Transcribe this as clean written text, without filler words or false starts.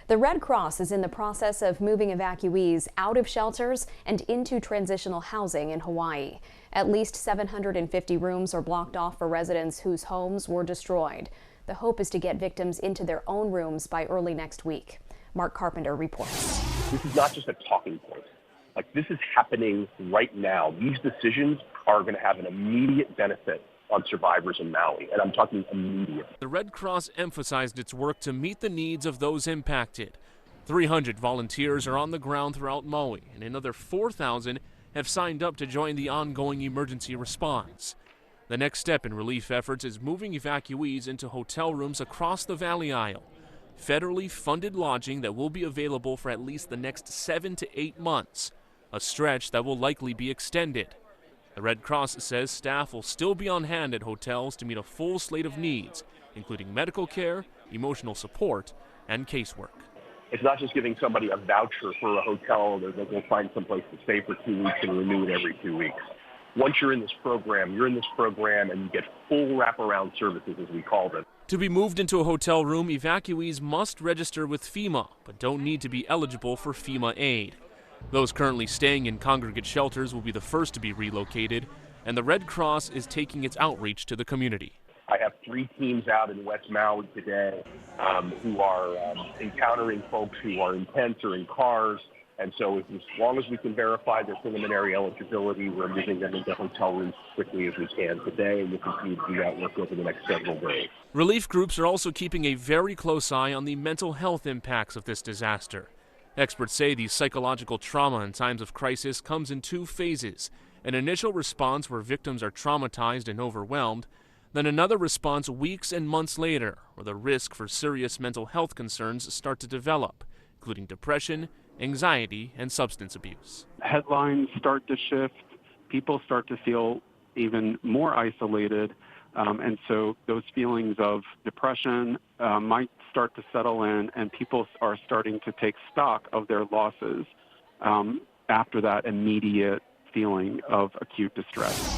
The Red Cross is in the process of moving evacuees out of shelters and into transitional housing in Hawaii. At least 750 rooms are blocked off for residents whose homes were destroyed. The hope is to get victims into their own rooms by early next week. Mark Carpenter reports. This is not just a talking point. This is happening right now. These decisions are going to have an immediate benefit on survivors in Maui, and I'm talking immediate. The Red Cross emphasized its work to meet the needs of those impacted. 300 volunteers are on the ground throughout Maui, and another 4,000 have signed up to join the ongoing emergency response. The next step in relief efforts is moving evacuees into hotel rooms across the Valley Isle. Federally funded lodging that will be available for at least the next 7 to 8 months, a stretch that will likely be extended. The Red Cross says staff will still be on hand at hotels to meet a full slate of needs, including medical care, emotional support, and casework. It's not just giving somebody a voucher for a hotel that they'll find someplace to stay for 2 weeks and renew it every 2 weeks. Once you're in this program and you get full wraparound services, as we call them. To be moved into a hotel room, evacuees must register with FEMA, but don't need to be eligible for FEMA aid. Those currently staying in congregate shelters will be the first to be relocated, and the Red Cross is taking its outreach to the community. I have 3 teams out in West Maui today who are encountering folks who are in tents or in cars, and so as long as we can verify their preliminary eligibility, we're moving them into hotel rooms as quickly as we can today, and we'll continue to do that work over the next several days. Relief groups are also keeping a very close eye on the mental health impacts of this disaster. Experts say the psychological trauma in times of crisis comes in 2 phases: an initial response where victims are traumatized and overwhelmed, then another response weeks and months later, where the risk for serious mental health concerns start to develop, including depression, anxiety, and substance abuse. Headlines start to shift, people start to feel even more isolated, and so those feelings of depression might start to settle in, and people are starting to take stock of their losses after that immediate feeling of acute distress.